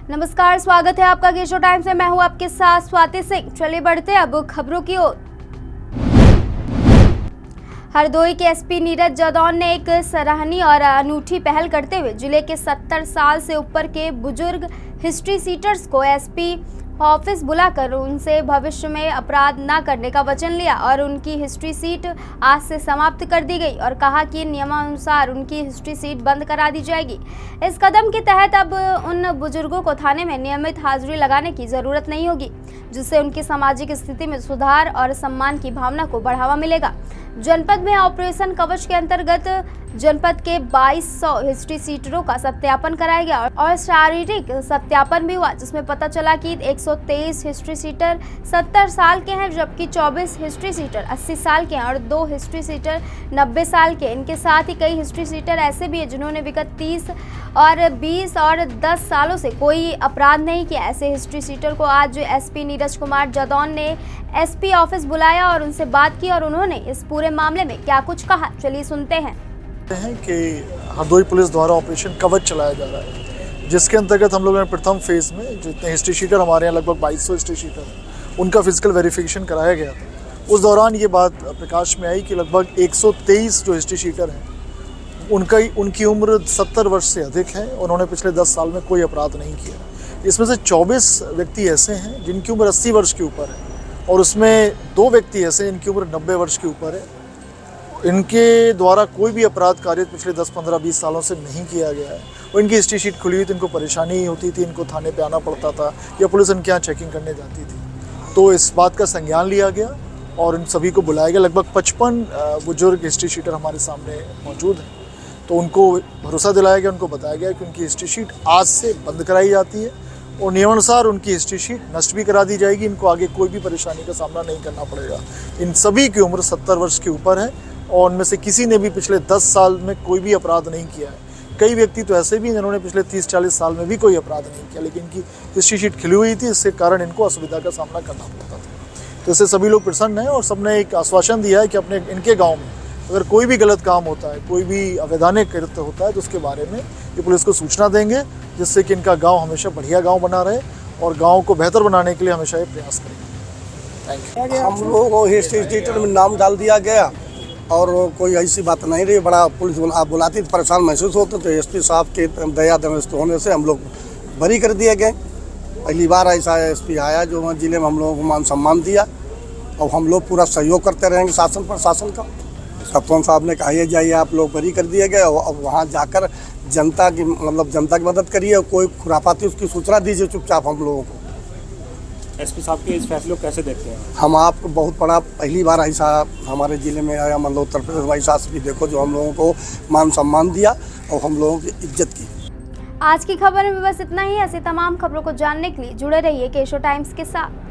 नमस्कार, स्वागत है आपका केशो टाइम्स में। मैं हूं आपके साथ स्वाति सिंह। चलिए बढ़ते हैं अब खबरों की ओर। हरदोई के एसपी नीरज जदौन ने एक सराहनीय और अनूठी पहल करते हुए जिले के 70 साल से ऊपर के बुजुर्ग हिस्ट्री सीटर्स को एसपी ऑफिस बुलाकर उनसे भविष्य में अपराध न करने का वचन लिया और उनकी हिस्ट्री सीट आज से समाप्त कर दी गई और कहा कि नियमानुसार उनकी हिस्ट्री सीट बंद करा दी जाएगी। इस कदम के तहत अब उन बुजुर्गों को थाने में नियमित हाजिरी लगाने की जरूरत नहीं होगी, जिससे उनकी सामाजिक स्थिति में सुधार और सम्मान की भावना को बढ़ावा मिलेगा। जनपद में ऑपरेशन कवच के अंतर्गत जनपद के 2200 हिस्ट्री सीटरों का सत्यापन कराया गया और शारीरिक सत्यापन भी हुआ, जिसमें पता चला कि 123 हिस्ट्री सीटर 70 साल के हैं, जबकि 24 हिस्ट्री सीटर 80 साल के हैं और 2 हिस्ट्री सीटर 90 साल के। इनके साथ ही कई हिस्ट्री सीटर ऐसे भी हैं जिन्होंने विगत 30 और 20 और 10 सालों से कोई अपराध नहीं किया। ऐसे हिस्ट्री सीटर को आज एसपी नीरज कुमार जदौन ने एसपी ऑफिस बुलाया और उनसे बात की और उन्होंने इस पूरे मामले में क्या कुछ कहा, चलिए सुनते हैं। कि हरदोई पुलिस द्वारा ऑपरेशन कवच चलाया जा रहा है, जिसके अंतर्गत हम लोगों ने प्रथम फेज में जितने हिस्ट्री शीटर हमारे यहाँ लगभग 2200 हिस्ट्री शीटर उनका फिजिकल वेरिफिकेशन कराया गया था। उस दौरान ये बात प्रकाश में आई कि लगभग 123 जो हिस्ट्री शीटर हैं उनकी उम्र 70 वर्ष से अधिक है। उन्होंने पिछले 10 साल में कोई अपराध नहीं किया। इसमें से 24 व्यक्ति ऐसे हैं जिनकी उम्र 80 वर्ष के ऊपर है और उसमें 2 व्यक्ति ऐसे जिनकी उम्र 90 वर्ष के ऊपर है। इनके द्वारा कोई भी अपराध कार्य पिछले 10, 15, 20 सालों से नहीं किया गया है और इनकी हिस्ट्री शीट खुली हुई थी। इनको परेशानी होती थी, इनको थाने पे आना पड़ता था या पुलिस इनके यहाँ चेकिंग करने जाती थी। तो इस बात का संज्ञान लिया गया और इन सभी को बुलाया गया। लगभग 55 बुजुर्ग हिस्ट्री शीटर हमारे सामने मौजूद हैं। तो उनको भरोसा दिलाया गया, उनको बताया गया कि उनकी हिस्ट्री शीट आज से बंद कराई जाती है और नियमानुसार उनकी हिस्ट्री शीट नष्ट भी करा दी जाएगी। इनको आगे कोई भी परेशानी का सामना नहीं करना पड़ेगा। इन सभी की उम्र 70 वर्ष के ऊपर है और उनमें से किसी ने भी पिछले 10 साल में कोई भी अपराध नहीं किया है। कई व्यक्ति तो ऐसे भी हैं जिन्होंने पिछले 30-40 साल में भी कोई अपराध नहीं किया, लेकिन इनकी हिस्ट्री शीट खिली हुई थी, इसके कारण इनको असुविधा का सामना करना पड़ता था। तो इससे सभी लोग प्रसन्न हैं और सबने एक आश्वासन दिया है कि अपने इनके गाँव में अगर कोई भी गलत काम होता है, कोई भी अवैधानिक कृत्य होता है तो उसके बारे में ये पुलिस को सूचना देंगे, जिससे कि इनका गाँव हमेशा बढ़िया गाँव बना रहे और गाँव को बेहतर बनाने के लिए हमेशा ये प्रयास करेंगे। Thank you. हम लोगों को हिस्ट्री शीटर में नाम डाल दिया गया और कोई ऐसी बात नहीं रही। बड़ा पुलिस बुलाती तो परेशान महसूस होते, तो एसपी साहब के दया दृष्ट होने से हम लोग बरी कर दिए गए। पहली बार ऐसा एसपी आया जो जिले में हम लोगों को मान सम्मान दिया और हम लोग पूरा सहयोग करते रहेंगे शासन प्रशासन का। कप्तान साहब ने कहा ये जाइए, आप लोग बरी कर दिए गए और वहाँ जाकर जनता की मदद करिए। कोई खुराफाती उसकी सूचना दीजिए चुपचाप हम लोगों को। एसपी साहब के इस फैसले को कैसे देखते हैं? हम आपको बहुत बड़ा पहली बार ऐसा हमारे ज़िले में आया, मतलब उत्तर प्रदेश ऐसा भी देखो जो हम लोगों को मान सम्मान दिया और हम लोगों की इज्जत की। आज की खबर में बस इतना ही। ऐसी तमाम खबरों को जानने के लिए जुड़े रहिए केशो टाइम्स के साथ।